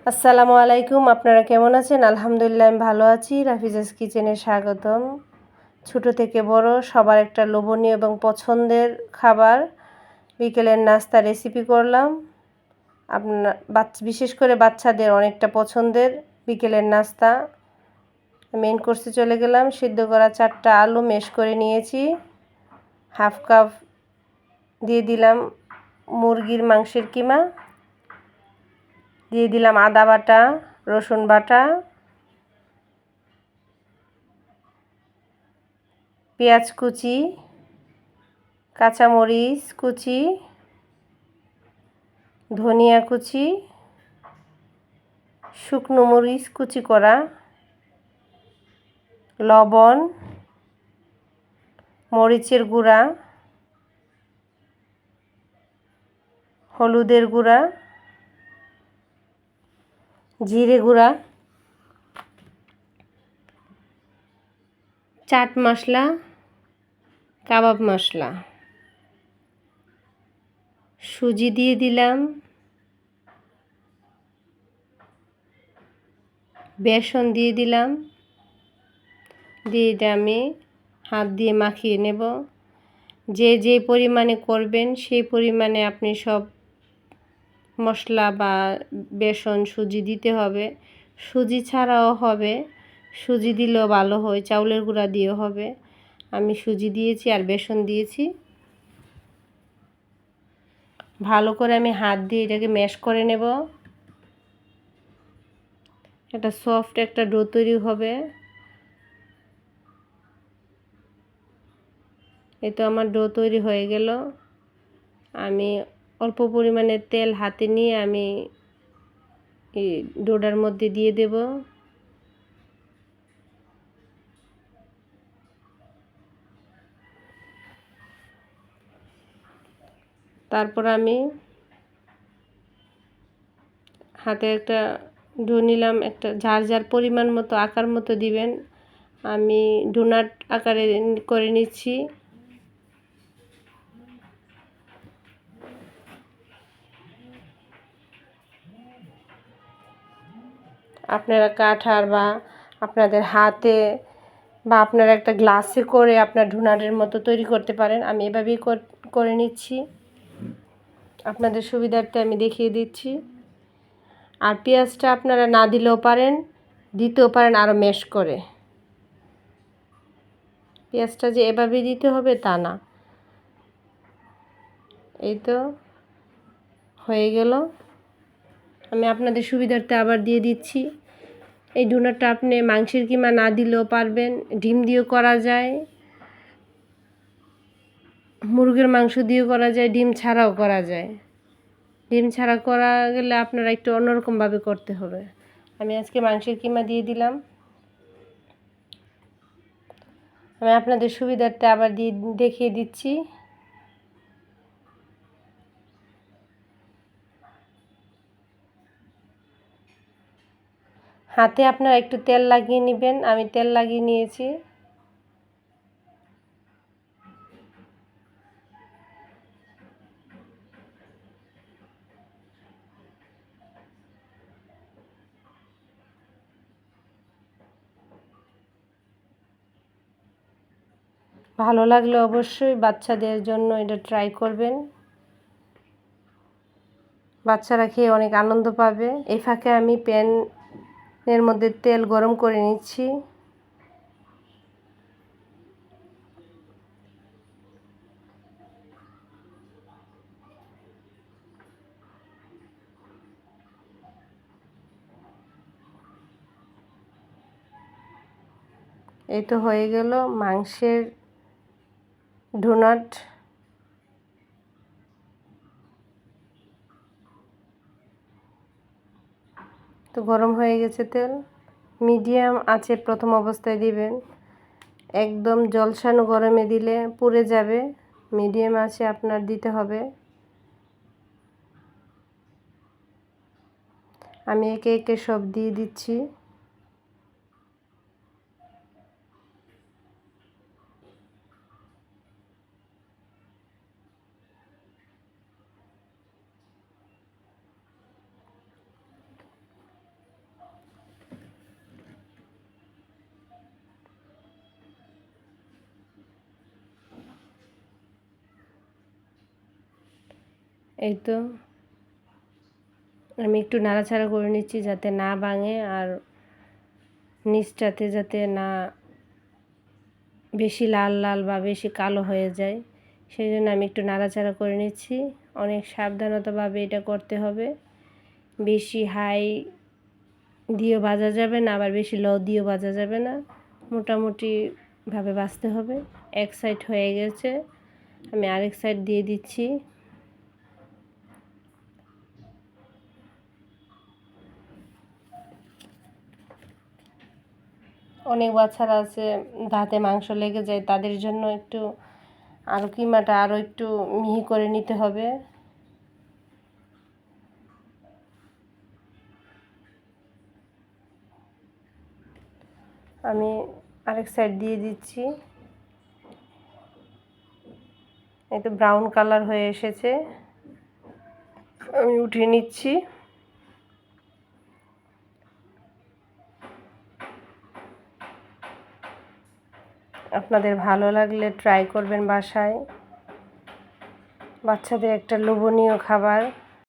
আসসালামু আলাইকুম। আপনারা কেমন আছেন? আলহামদুলিল্লাহ আমি ভালো আছি। রাফিজাস কিচেনে স্বাগতম। ছোট থেকে বড় সবার একটা লোভনীয় এবং পছন্দের খাবার বিকেলের নাস্তা রেসিপি করলাম। বিশেষ করে বাচ্চাদের অনেকটা পছন্দের বিকেলের নাস্তা। মেইন কোর্সে চলে গেলাম। সিদ্ধ করা 4টা আলু ম্যাশ করে নিয়েছি। হাফ কাপ দিয়ে দিলাম মুরগির মাংসের কিমা, দিয়ে দিলাম আদা বাটা, রসুন বাটা, পেঁয়াজ কুচি, কাঁচামরিচ কুচি, ধনিয়া কুচি, শুকনো মরিচ কুচি করা, লবণ, মরিচের গুঁড়া, হলুদের গুঁড়া, জিরে গুঁড়া, চাট মশলা, কাবাব মশলা, সুজি দিয়ে দিলাম, বেসন দিয়ে দিলাম, দিয়ে এটা আমি হাত দিয়ে মাখিয়ে নেব। যে পরিমাণে করবেন সেই পরিমাণে আপনি সব মশলা বা বেসন সুজি দিতে হবে। সুজি ছাড়াও হবে, সুজি দিলেও ভালো হয়, চাউলের গুঁড়া দিয়েও হবে। আমি সুজি দিয়েছি আর বেসন দিয়েছি। ভালো করে আমি হাত দিয়ে এটাকে ম্যাশ করে নেব। একটা সফট একটা ডো তৈরি হবে। এই তো আমার ডো তৈরি হয়ে গেল। আমি অল্প পরিমাণে তেল হাতে নিয়ে আমি এই ডোটার মধ্যে দিয়ে দেব। তারপর আমি হাতে একটা ডো নিলাম, একটা যার পরিমাণ মতো আকার মতো দিবেন। আমি ডোনাট আকারে করে নিচ্ছি। আপনারা কাঠার বা আপনাদের হাতে বা আপনারা একটা গ্লাসে করে আপনার ডোনাটের মতো তৈরি করতে পারেন। আমি এভাবেই করে নিচ্ছি, আপনাদের সুবিধার্থে আমি দেখিয়ে দিচ্ছি। আর পেঁয়াজটা আপনারা না দিলেও পারেন, দিতেও পারেন আরও ম্যাশ করে। পেঁয়াজটা যে এভাবেই দিতে হবে তা না। এই তো হয়ে গেল। আমি আপনাদের সুবিধার্থে আবার দিয়ে দিচ্ছি। এই ডোনাটটা আপনি মাংসের কিমা না দিলেও পারবেন, ডিম দিয়েও করা যায়, মুরগির মাংস দিয়েও করা যায়, ডিম ছাড়াও করা যায়। ডিম ছাড়া করা গেলে আপনারা একটু অন্যরকমভাবে করতে হবে। আমি আজকে মাংসের কিমা দিয়ে দিলাম। আমি আপনাদের সুবিধার্থে আবার দেখিয়ে দিচ্ছি। হাতে আপনারা একটু তেল লাগিয়ে নেবেন। আমি তেল লাগিয়ে নিয়েছি। ভালো লাগলে অবশ্যই বাচ্চাদের জন্য এটা ট্রাই করবেন। বাচ্চারা খেয়ে অনেক আনন্দ পাবে। এই ফাঁকে আমি প্যানের মধ্যে তেল গরম করে নিচ্ছি। এই তো হয়ে গেল মাংসের ডোনাট। তো গরম হয়ে গেছে তেল। মিডিয়াম আঁচে প্রথম অবস্থায় দিবেন। একদম জলসানো গরমে দিলে পুড়ে যাবে। মিডিয়াম আঁচে আপনার দিতে হবে। আমি একে একে সব দিয়ে দিচ্ছি। এই তো আমি একটু নাড়াচাড়া করে নিচ্ছি যাতে না ভাঙে, আর নিচটাতে যাতে না বেশি লাল লাল বা বেশি কালো হয়ে যায়, সেই জন্য আমি একটু নাড়াচাড়া করে নিচ্ছি। অনেক সাবধানতাভাবে এটা করতে হবে। বেশি হাই দিয়েও ভাজা যাবে না, আবার বেশি লো দিয়েও ভাজা যাবে না, মোটামুটিভাবে ভাজতে হবে। এক সাইড হয়ে গেছে, আমি আরেক সাইড দিয়ে দিচ্ছি। অনেক বাচ্চারা আছে দাঁতে মাংস লেগে যায়, তাদের জন্য একটু আরও কিমাটা আরও একটু মিহি করে নিতে হবে। আমি আরেক সাইড দিয়ে দিচ্ছি। এই তো ব্রাউন কালার হয়ে এসেছে, আমি উঠিয়ে নিচ্ছি। আপনাদের ভালো লাগলে ট্রাই করবেন বাসায়। বাচ্চাদের একটা লোভনীয় খাবার।